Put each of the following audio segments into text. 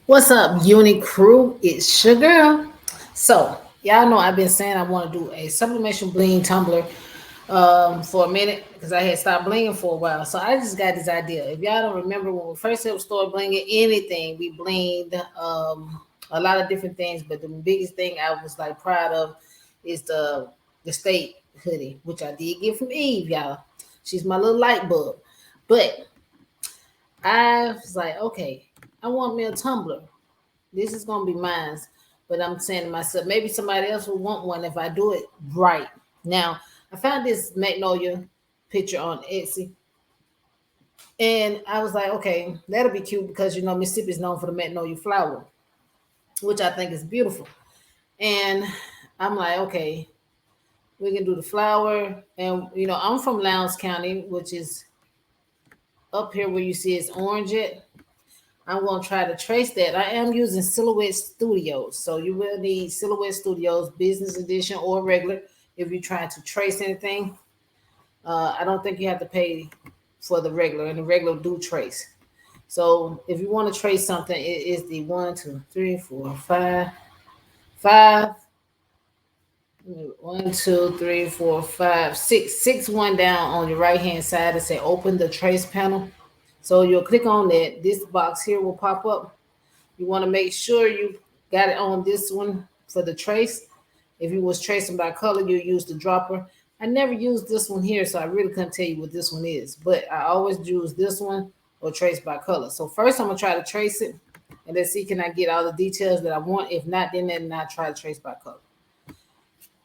What's up, Uni Crew? It's your girl. So, y'all know I've been saying I want to do a sublimation bling tumbler for a minute because I had stopped blinging for a while. So I just got this idea. If y'all don't remember when we first ever started blinging anything, we blinged a lot of different things, but the biggest thing I was like proud of is the state hoodie, which I did get from Eve, y'all. She's my little light bulb. But I was like, okay, I want me a tumbler. This is gonna be mine. But I'm saying to myself, maybe somebody else will want one if I do it right. Now, I found this magnolia picture on Etsy, and I was like, okay, that'll be cute because Mississippi is known for the magnolia flower, which I think is beautiful. And I'm like, okay, we can do the flower, and I'm from Lowndes County, which is up here where you see it's orange at. I'm going to try to trace that. I am using Silhouette Studios. So you will need Silhouette Studios business edition or regular if you're trying to trace anything. I don't think you have to pay for the regular, and the regular do trace. So if you want to trace something, it is the one, two, three, four, five. One, two, three, four, five, six. Six one down on your right hand side and say open the trace panel. So you'll click on that. This box here will pop up. You want to make sure you got it on this one for the trace. If you was tracing by color, you use the dropper. I never used this one here, so I really couldn't tell you what this one is. But I always use this one or trace by color. So first I'm gonna try to trace it, and let's see can I get all the details that I want. If not, then I try to trace by color.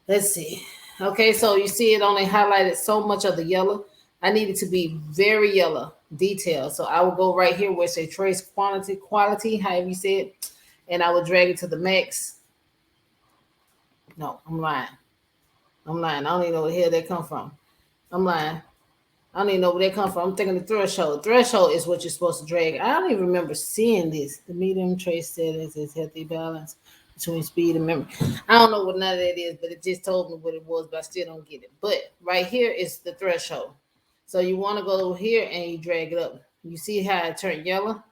Let's see. Okay, so you see it only highlighted so much of the yellow. I need it to be very yellow, detailed. So I will go right here where it says trace quality, however you say it, and I will drag it to the max. No, I'm lying. I'm lying. I don't even know where the hell that come from. I'm lying. I don't even know where that come from. I'm thinking the threshold. Threshold is what you're supposed to drag. I don't even remember seeing this. The medium trace settings is healthy balance between speed and memory. I don't know what none of that is, but it just told me what it was, but I still don't get it. But right here is the threshold. So you want to go here and you drag it up. You see how it turned yellow?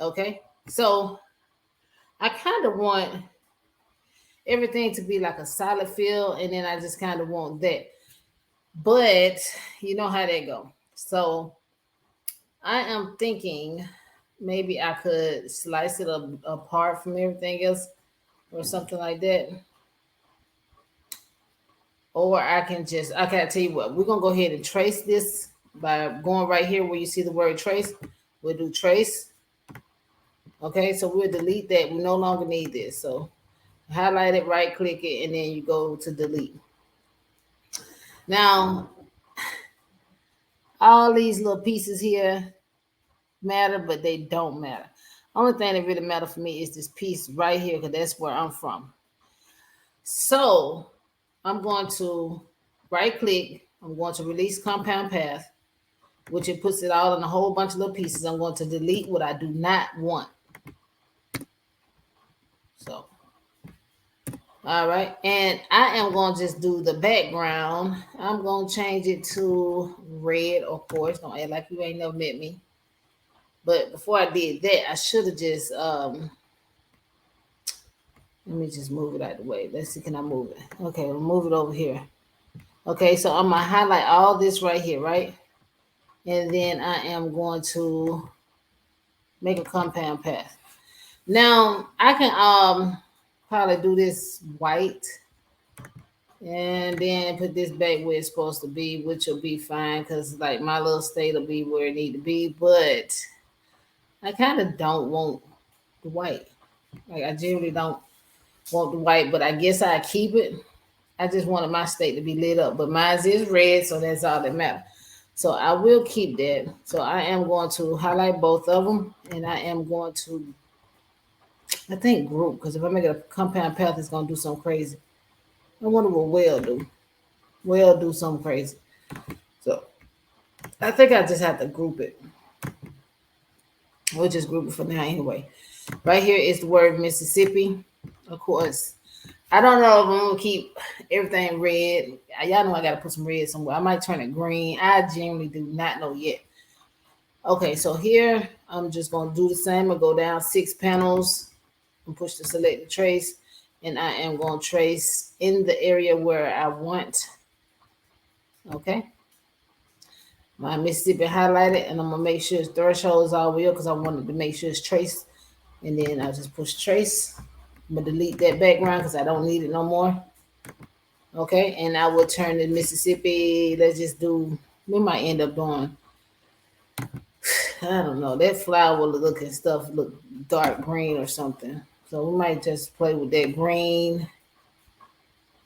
Okay. So I kind of want everything to be like a solid feel, and then I just kind of want that. But you know how that go. So I am thinking maybe I could slice it up apart from everything else or something like that. Or I can just, I can tell you what, we're going to go ahead and trace this by going right here where you see the word trace. We'll do trace. Okay, so we'll delete that. We no longer need this. So highlight it, right click it, and then you go to delete. Now, all these little pieces here matter, but they don't matter. Only thing that really matter for me is this piece right here, because that's where I'm from. So I'm going to right click. I'm going to release compound path, which it puts it all in a whole bunch of little pieces. I'm going to delete what I do not want. So, all right. And I am going to just do the background. I'm going to change it to red, of course. Don't act like you ain't never met me. But before I did that, I should have just let me just move it out of the way. Let's see, can I move it? Okay, we'll move it over here. Okay, so I'm gonna highlight all this right here, right? And then I am going to make a compound path. Now I can probably do this white and then put this back where it's supposed to be, which will be fine because like my little state will be where it need to be, but I kind of don't want the white. Like I generally don't want the white, but I guess I keep it. I just wanted my state to be lit up, but mine is red, so that's all that matters. So I will keep that. So I am going to highlight both of them, and I am going to, I think group, because if I make it a compound path, it's going to do something crazy. I wonder what well do. Well do something crazy. So I think I just have to group it. We'll just group it for now anyway. Right here is the word Mississippi. Of course, I don't know if I'm gonna keep everything red. Y'all know I gotta put some red somewhere. I might turn it green. I genuinely do not know yet. Okay, so here I'm just gonna do the same. I go down 6 panels and push the selected trace, and I am gonna trace in the area where I want. Okay, my Mississippi highlighted, and I'm gonna make sure its threshold is all real because I wanted to make sure it's traced. And then I just push trace. I'm gonna delete that background because I don't need it no more. Okay, and I will turn the Mississippi. Let's just do. We might end up doing. I don't know. That flower looking stuff look dark green or something. So we might just play with that green.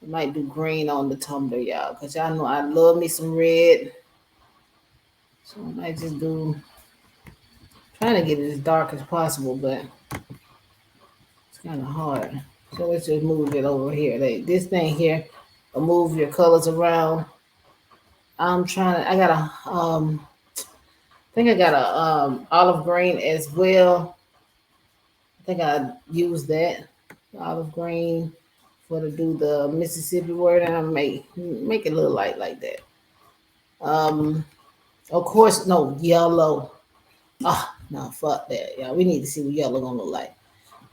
We might do green on the tumbler, y'all, because y'all know I love me some red. So I might just do. Trying to get it as dark as possible, but it's kind of hard. So let's just move it over here. Like this thing here, move your colors around. I'm trying to. I got a I think I got a olive green as well. I think I use that olive green for to do the Mississippi word, and I make it a little light like that. Um, of course, no yellow. Ah, no, fuck that, y'all. We need to see what yellow gonna look like.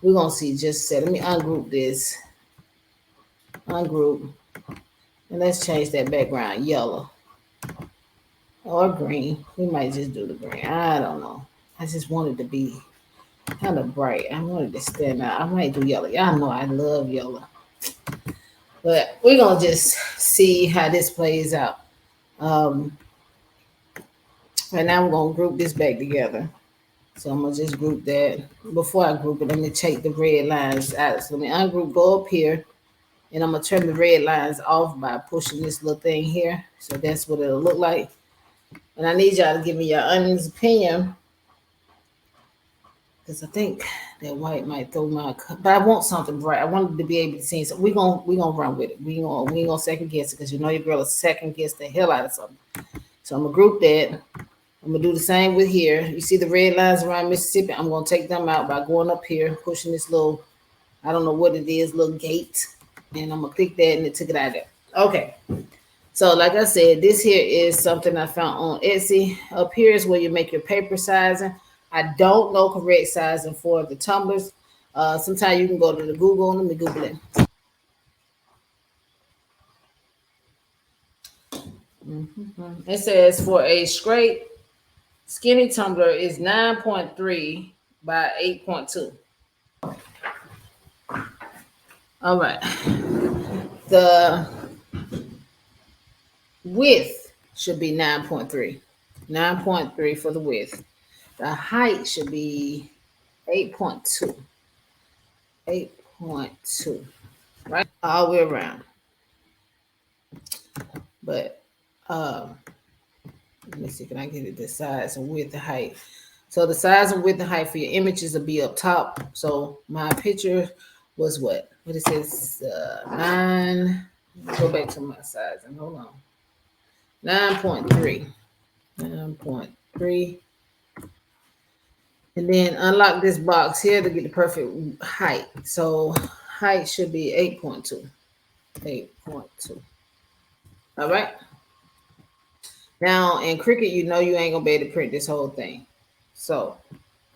We're gonna see. Just say, let me ungroup this. Ungroup, and let's change that background yellow or green. We might just do the green. I don't know. I just wanted to be kind of bright. I wanted to stand out. I might do yellow. Y'all know I love yellow. But we're gonna just see how this plays out. Um, and now I'm gonna group this back together. So I'm gonna just group that. Before I group it, let me take the red lines out. So let me ungroup, go up here, and I'm gonna turn the red lines off by pushing this little thing here. So that's what it'll look like. And I need y'all to give me your honest opinion because I think that white might throw my. But I want something bright. I wanted to be able to see. So we gonna run with it. We ain't gonna second guess it because you know your girl is second guess the hell out of something. So I'm gonna group that. I'm gonna do the same with here. You see the red lines around Mississippi? I'm gonna take them out by going up here, pushing this little, I don't know what it is, little gate, and I'm gonna click that, and it took it out of there. Okay. So like I said, this here is something I found on Etsy. Up here is where you make your paper sizing. I don't know correct sizing for the tumblers. Sometimes you can go to the Google. Let me Google it. It says for a straight skinny tumbler is 9.3 by 8.2. All right. The width should be 9.3. 9.3 for the width. The height should be 8.2. 8.2. Right? All the way around. But let me see, can I get it the size and width and height? So the size and width and height for your images will be up top. So my picture was what? What it says 9. Go back to my size and hold on. 9.3. 9.3. And then unlock this box here to get the perfect height. So height should be 8.2. 8.2. All right. Now in Cricut, you know you ain't gonna be able to print this whole thing. So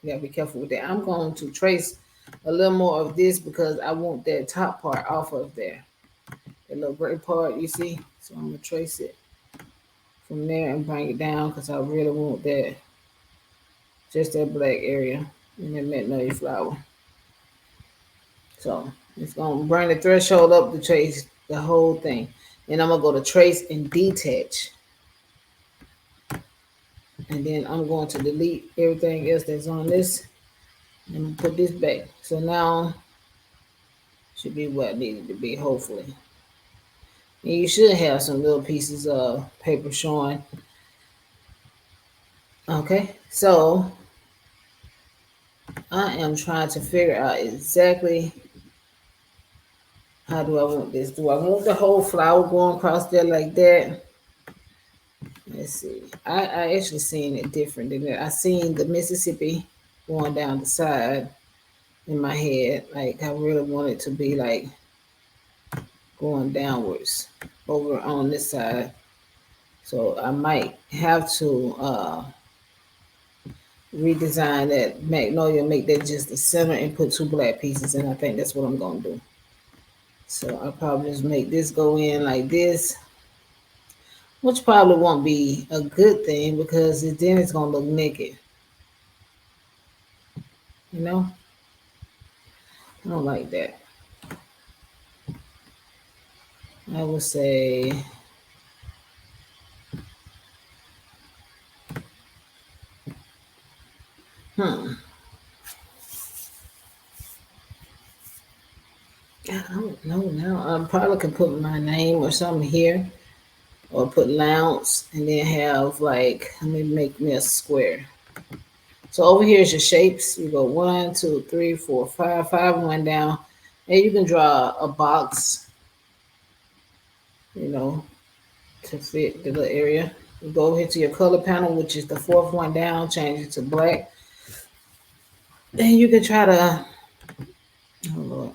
you gotta be careful with that. I'm going to trace a little more of this because I want that top part off of there. That little gray part, you see? So I'm gonna trace it from there and bring it down because I really want that, just that black area in that magnolia flower. So it's gonna bring the threshold up to trace the whole thing. And I'm gonna go to trace and detach. And then I'm going to delete everything else that's on this and put this back. So now should be what it needed to be, hopefully. And you should have some little pieces of paper showing. Okay, so I am trying to figure out exactly how do I want this. Do I want the whole flower going across there like that? Let's see. I actually seen it different than that. I seen the Mississippi going down the side in my head. Like I really want it to be like going downwards over on this side. So I might have to redesign that magnolia, make that just the center, and put two black pieces in. I think that's what I'm gonna do. So I'll probably just make this go in like this, which probably won't be a good thing because then it's gonna look naked. You know, I don't like that. I would say, hmm, I don't know now. I probably could put my name or something here, or put Lounge, and then have like, let me make me a square. So over here is your shapes. You go one, two, three, four, five, five one down, and you can draw a box, you know, to fit the little area. You go over here to your color panel, which is the fourth one down, change it to black. Then you can try to, oh Lord,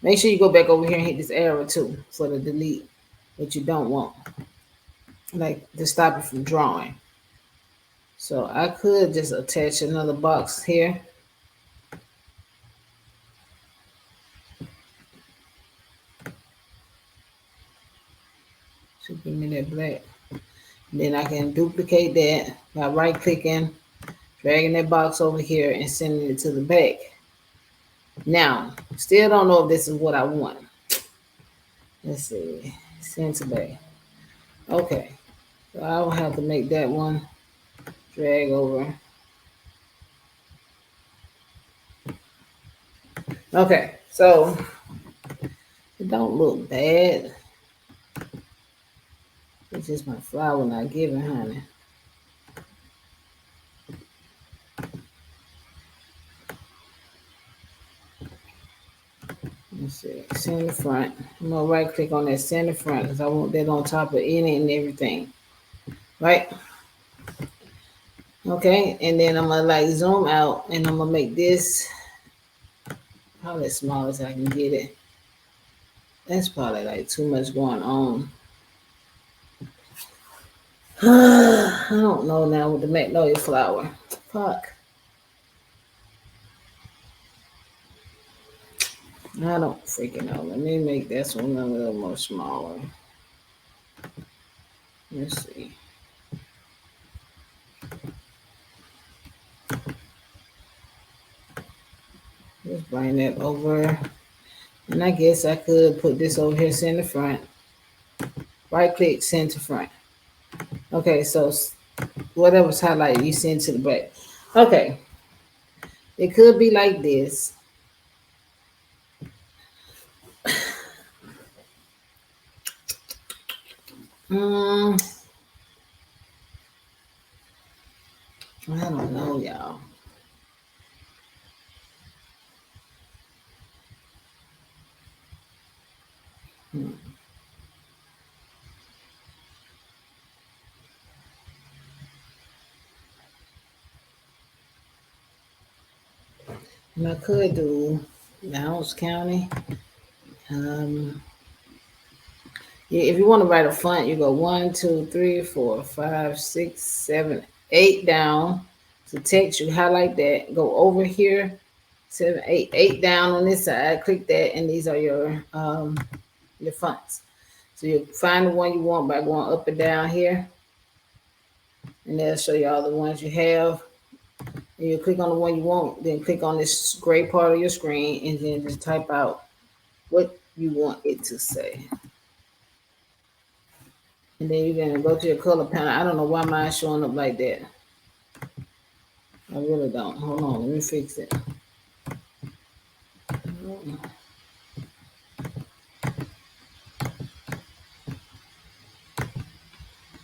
make sure you go back over here and hit this arrow too for the delete, what you don't want, like to stop it from drawing. So I could just attach another box here. So give me that black. Then I can duplicate that by right clicking, dragging that box over here and sending it to the back. Now, still don't know if this is what I want. Let's see, send to back. Okay, so I'll have to make that one, drag over. Okay, so it don't look bad. It's just my flower not giving, honey. Let's see, center front. I'm gonna right click on that center front because I want that on top of any and everything. Right? Okay, and then I'm gonna like zoom out and I'm gonna make this probably as small as I can get it. That's probably like too much going on. I don't know now with the magnolia flower. Fuck. I don't freaking know. Let me make this one a little more smaller. Let's see. Just bring that over. And I guess I could put this over here, center front. Right click, center front. Okay, so whatever's highlighted, you send to the back. Okay. It could be like this. I don't know, y'all. And I could do Lowndes County. Yeah, if you want to write a font, you go 1, 2, 3, 4, 5, 6, 7, 8 down. So text, you highlight that. Go over here, 7, 8, 8 down on this side. Click that, and these are your fonts. So you find the one you want by going up and down here, and that'll show you all the ones you have. And you click on the one you want, then click on this gray part of your screen, and then just type out what you want it to say. And then you're gonna go to your color panel. I don't know why mine's showing up like that. I really don't. Hold on, let me fix it.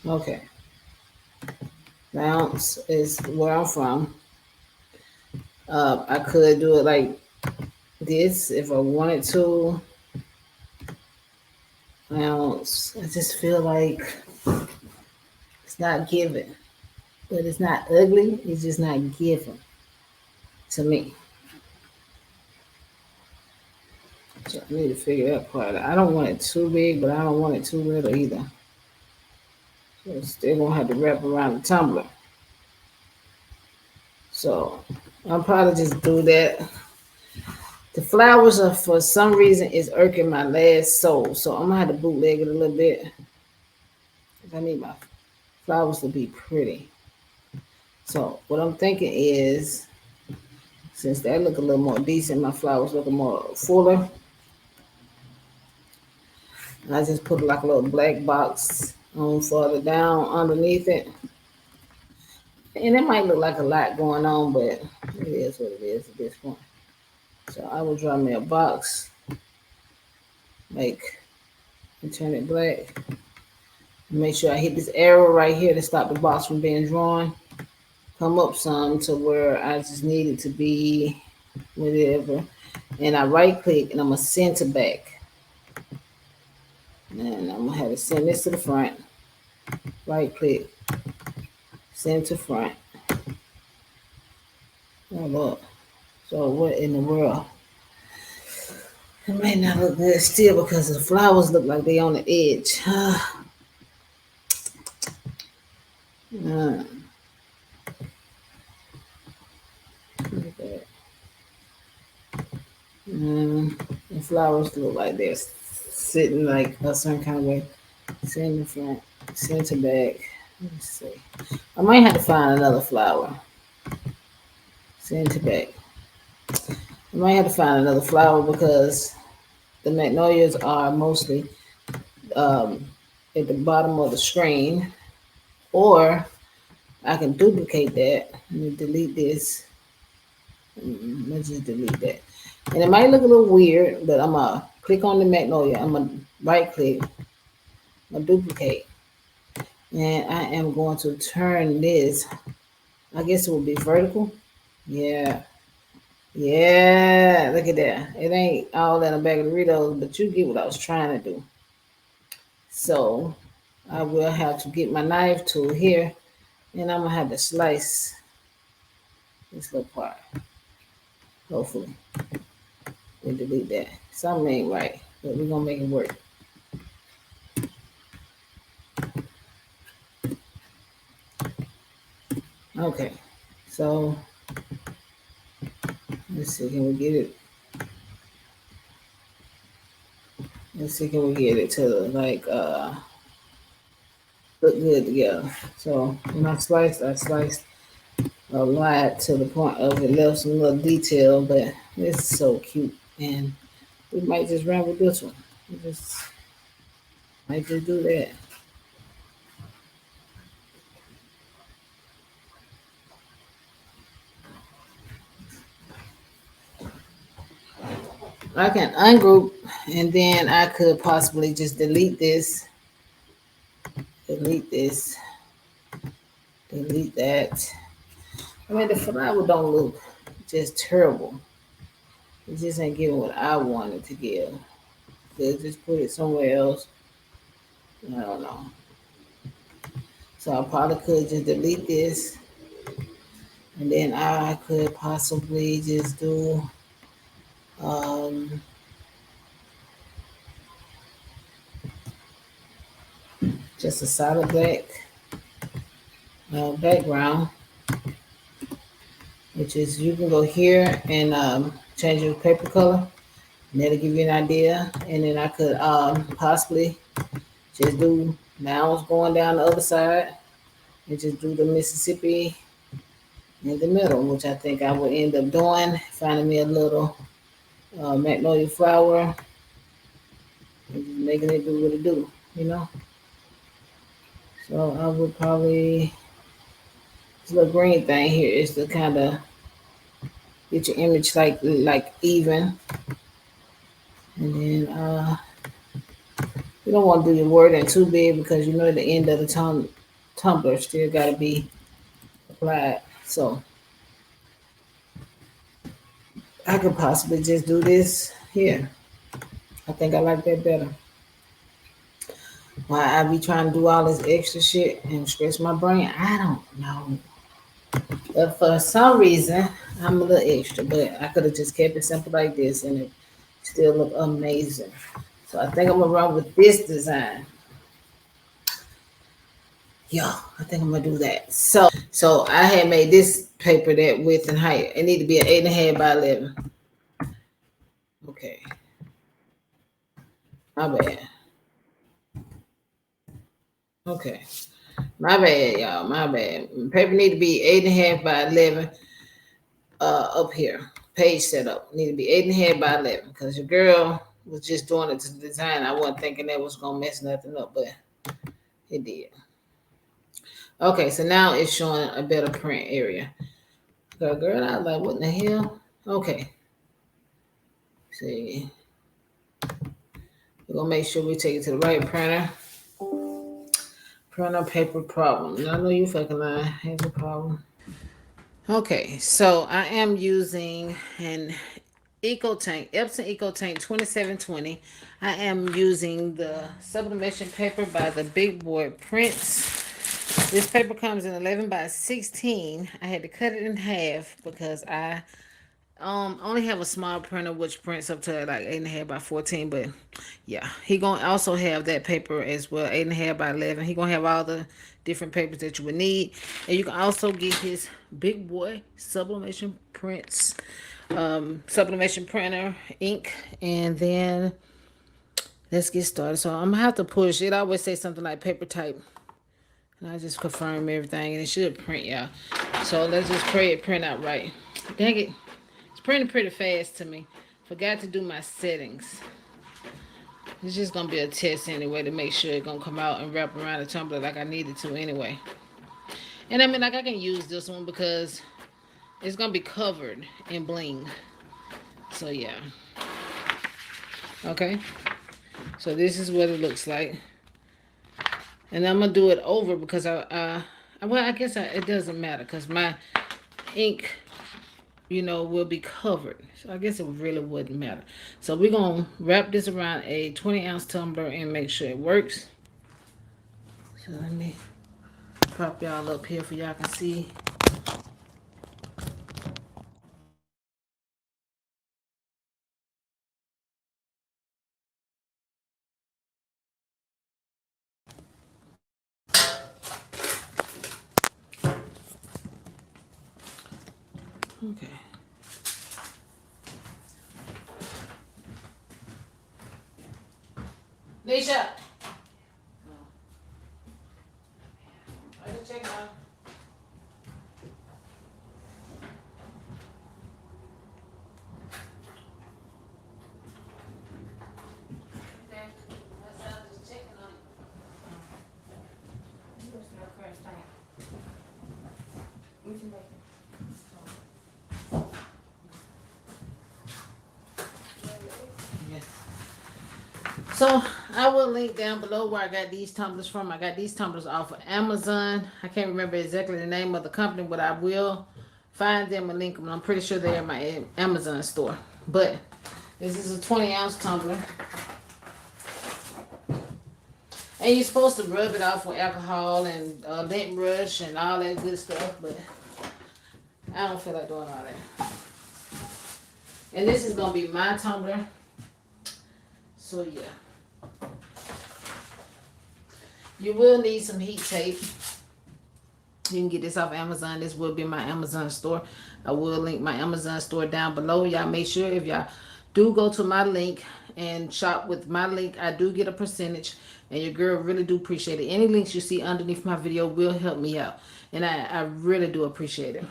Okay. Bounce is where I'm from. I could do it like this if I wanted to. Bounce. I just feel like it's not given. But it's not ugly. It's just not given to me. So I need to figure that part out. I don't want it too big, but I don't want it too little either. So it's still gonna have to wrap around the tumbler. So I'll probably just do that. The flowers are for some reason is irking my last soul, so I'm gonna have to bootleg it a little bit. I need my flowers to be pretty. So what I'm thinking is, since that look a little more decent, my flowers look more fuller. I just put like a little black box on further down underneath it. And it might look like a lot going on, but it is what it is at this point. So I will draw me a box, make and turn it black. Make sure I hit this arrow right here to stop the box from being drawn. Come up some to where I just need it to be whatever. And I right click and I'm gonna center back. And I'm gonna have to send this to the front. Right click, send to front. Oh look. So what in the world? It may not look good still because the flowers look like they on the edge. Look at that. The flowers look like they're sitting like a certain kind of way. Center front, center back. Let's see. I might have to find another flower. Center back. I might have to find another flower because the magnolias are mostly um, at the bottom of the screen. Or I can duplicate that. Let me delete this. Let's just delete that. And it might look a little weird, but I'm gonna click on the magnolia. I'm gonna right click. I'm gonna duplicate, and I am going to turn this. I guess it will be vertical. Yeah, yeah. Look at that. It ain't all in a bag of Doritos, but you get what I was trying to do. So I will have to get my knife tool here, and I'm gonna have to slice this little part. Hopefully, we delete that. Something ain't right, but we're gonna make it work. Okay, so let's see, can we get it? Let's see, can we get it to like look good together? So when I sliced a lot to the point of it left some little detail, but it's so cute, and we might just run with this one. We just might just do that. I can ungroup, and then I could possibly just delete this, delete that. I mean, the flower don't look just terrible. It just ain't giving what I wanted to give. So just put it somewhere else. I don't know. So I probably could just delete this, and then I could possibly just do um, just a solid black background, which is you can go here and change your paper color, and that'll give you an idea. And then I could possibly just do now it's going down the other side and just do the Mississippi in the middle, which I think I would end up doing, finding me a little magnolia flower and just making it do what it do, you know. So I would probably this little green thing here is to kind of get your image like even, and then you don't want to do your wording too big because you know at the end of the tumbler still got to be applied. So I could possibly just do this here. I think I like that better. Why I be trying to do all this extra shit and stress my brain? I don't know. But for some reason, I'm a little extra. But I could have just kept it simple like this and it still look amazing. So I think I'm gonna run with this design. Yeah, I think I'm gonna do that. So I had made this paper that width and height. It need to be an 8.5 by 11. Okay, my bad. Okay, my bad, y'all. My bad. Paper need to be 8.5 by 11. Up here, page setup need to be 8.5 by 11. Because your girl was just doing it to the design. I wasn't thinking that was gonna mess nothing up, but it did. Okay, so now it's showing a better print area. Girl, I was like, what in the hell? Okay, see, we're gonna make sure we take it to the right printer. Printer paper problem. I know you fucking lying. Here's a problem. Okay, so I am using an EcoTank, Epson EcoTank 2720. I am using the sublimation paper by the Big Boy Prints. This paper comes in 11 by 16. I had to cut it in half because I only have a small printer which prints up to like 8.5 by 14. But yeah, he gonna also have that paper as well, 8.5 by 11. He gonna have all the different papers that you would need, and you can also get his Big Boy sublimation prints, sublimation printer ink. And then let's get started. So I'm gonna have to push it. I always say something like paper type, and I just confirm everything, and it should print, y'all. So let's just pray it print out right. Dang it, it's printing pretty fast to me. Forgot to do my settings. It's just gonna be a test anyway to make sure it's gonna come out and wrap around the tumbler like I needed to anyway. And I mean, like, I can use this one because it's gonna be covered in bling. So yeah. Okay. So this is what it looks like. And I'm gonna do it over because I guess it doesn't matter because my ink, will be covered. So I guess it really wouldn't matter. So we're gonna wrap this around a 20-ounce tumbler and make sure it works. So let me prop y'all up here for y'all can see. Okay. Nisha. I can check out. So I will link down below where I got these tumblers from. I got these tumblers off of Amazon. I can't remember exactly the name of the company, but I will find them and link them. I'm pretty sure they're in my Amazon store. But this is a 20-ounce tumbler. And you're supposed to rub it off with alcohol and lint brush and all that good stuff, but I don't feel like doing all that. And this is going to be my tumbler. So yeah. You will need some heat tape. You can get this off Amazon. This will be my Amazon store. I will link my Amazon store down below. Y'all make sure if y'all do go to my link and shop with my link, I do get a percentage. And your girl really do appreciate it. Any links you see underneath my video will help me out. And I really do appreciate it.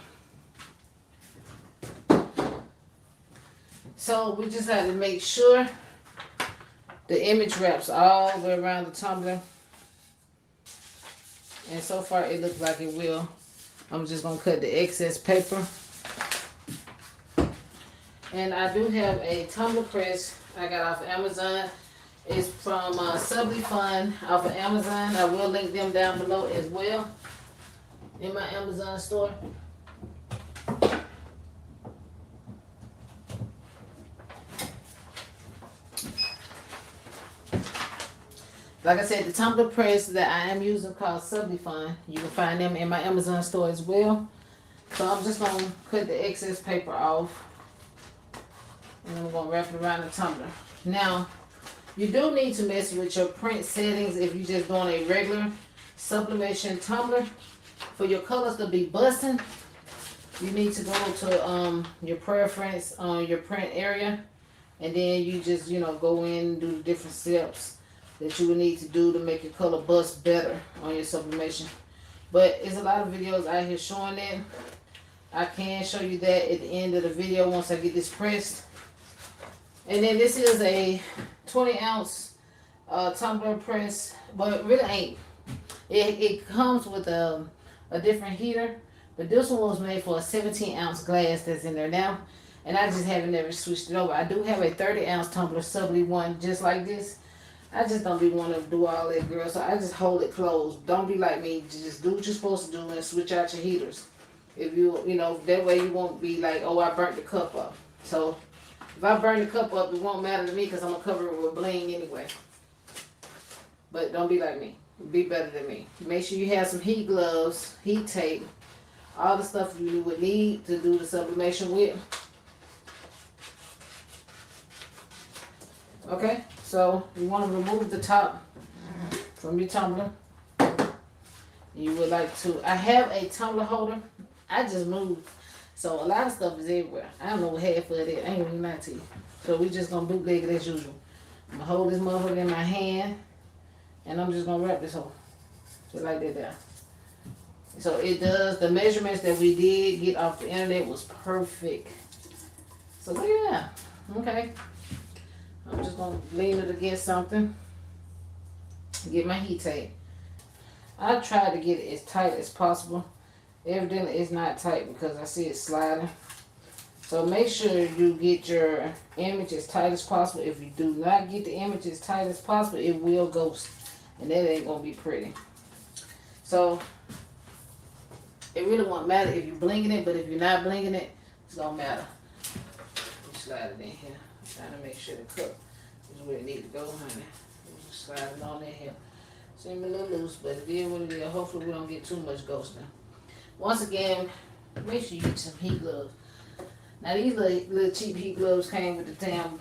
So we just had to make sure the image wraps all the way around the tumbler. And so far it looks like it will. I'm just going to cut the excess paper. And I do have a tumbler press I got off of Amazon. It's from Sublimation off of Amazon. I will link them down below as well in my Amazon store. Like I said, the tumbler press that I am using called Sublimation. You can find them in my Amazon store as well. So I'm just going to cut the excess paper off. And then we're going to wrap it around the tumbler. Now, you do need to mess with your print settings if you're just doing a regular Sublimation tumbler. For your colors to be busting, you need to go to your preference on your print area, and then you just go in and do the different steps that you would need to do to make your color bust better on your sublimation. But it's a lot of videos out here showing that. I can show you that at the end of the video once I get this pressed. And then this is a 20-ounce tumbler press, but it really ain't. It comes with a different heater, but this one was made for a 17-ounce glass that's in there now, and I just haven't never switched it over. I do have a 30-ounce tumbler Subli one just like this. I just don't be wanting to do all that, girl, so I just hold it closed. Don't be like me. Just do what you're supposed to do and switch out your heaters. If that way you won't be like, oh, I burnt the cup up. So if I burn the cup up, it won't matter to me because I'm going to cover it with bling anyway. But don't be like me. Be better than me. Make sure you have some heat gloves, heat tape, all the stuff you would need to do the sublimation with. Okay, so you want to remove the top from your tumbler. You would like to, I have a tumbler holder. I just moved. So a lot of stuff is everywhere. I don't know what half of it is. I ain't even lying to you. So we just going to bootleg it as usual. I'm going to hold this motherfucker in my hand. And I'm just going to wrap this whole. Just like that there. So it does, the measurements that we did get off the internet was perfect. So look at that. Okay. I'm just going to lean it against something. Get my heat tape. I tried to get it as tight as possible. Evidently it's not tight because I see it sliding. So make sure you get your image as tight as possible. If you do not get the image as tight as possible, it will ghost. And that ain't going to be pretty. So it really won't matter if you're blinging it, but if you're not blinging it, it's going to matter. You slide it in here. I'm trying to make sure the cup is where it needs to go, honey. Just slide it on in here. Seems a little loose, but it is what it is. Hopefully we don't get too much ghosting. Once again, make sure you get some heat gloves. Now these little cheap heat gloves came with the damn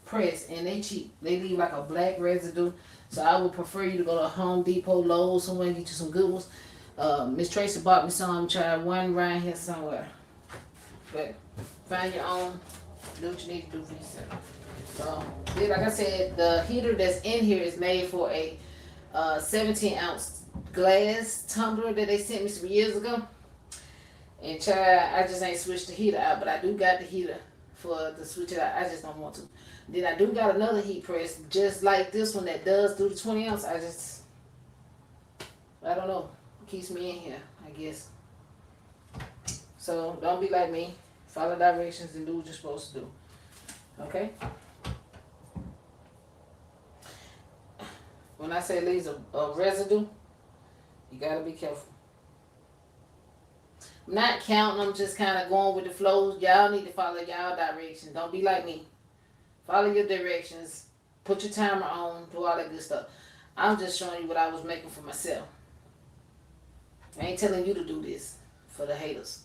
press, and they cheap. They leave like a black residue. So I would prefer you to go to Home Depot, Lowe's, somewhere and get you some good ones. Miss Tracy bought me some. Try one around here somewhere. But find your own. Do what you need to do for yourself. So, like I said, the heater that's in here is made for a 17-ounce glass tumbler that they sent me some years ago. And child, I just ain't switched the heater out, but I do got the heater for to switch it out. I just don't want to. Then I do got another heat press just like this one that does do the 20 ounce. I don't know. It keeps me in here, I guess. So don't be like me. Follow directions and do what you're supposed to do. Okay? When I say leaves a residue, you gotta be careful. I'm not counting, I'm just kind of going with the flows. Y'all need to follow y'all directions. Don't be like me. Follow your directions. Put your timer on. Do all that good stuff. I'm just showing you what I was making for myself. I ain't telling you to do this for the haters.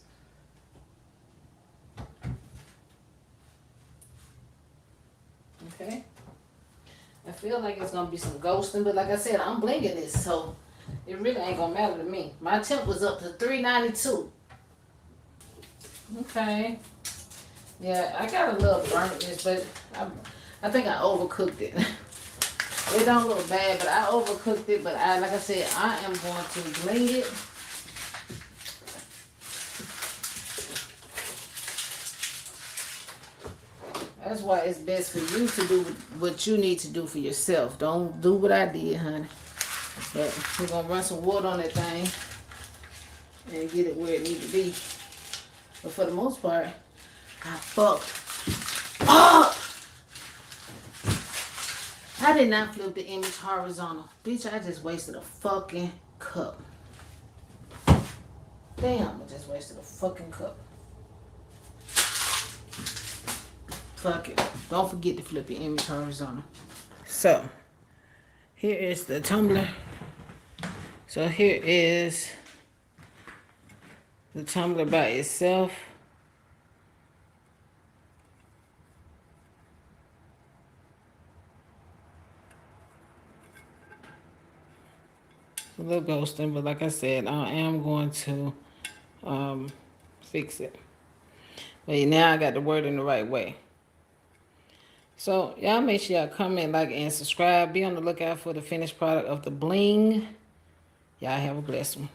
Okay? I feel like it's going to be some ghosting, but like I said, I'm blinging this, so it really ain't going to matter to me. My temp was up to 392. Okay. Yeah, I got a little burnt this, but I think I overcooked it. It don't look bad, but I overcooked it. But like I said, I am going to bling it. That's why it's best for you to do what you need to do for yourself. Don't do what I did, honey. But we're going to run some water on that thing and get it where it needs to be. But for the most part, I fucked up. I did not flip the image horizontal. Bitch, I just wasted a fucking cup. Damn, I just wasted a fucking cup. Fuck it. Don't forget to flip your image horizontal. So, here is the tumbler. So here is the tumbler by itself. a little ghosting, but like I said, I am going to fix it. But now I got the word in the right way. So y'all make sure y'all comment, like, and subscribe. Be on the lookout for the finished product of the bling. Y'all have a blessed one.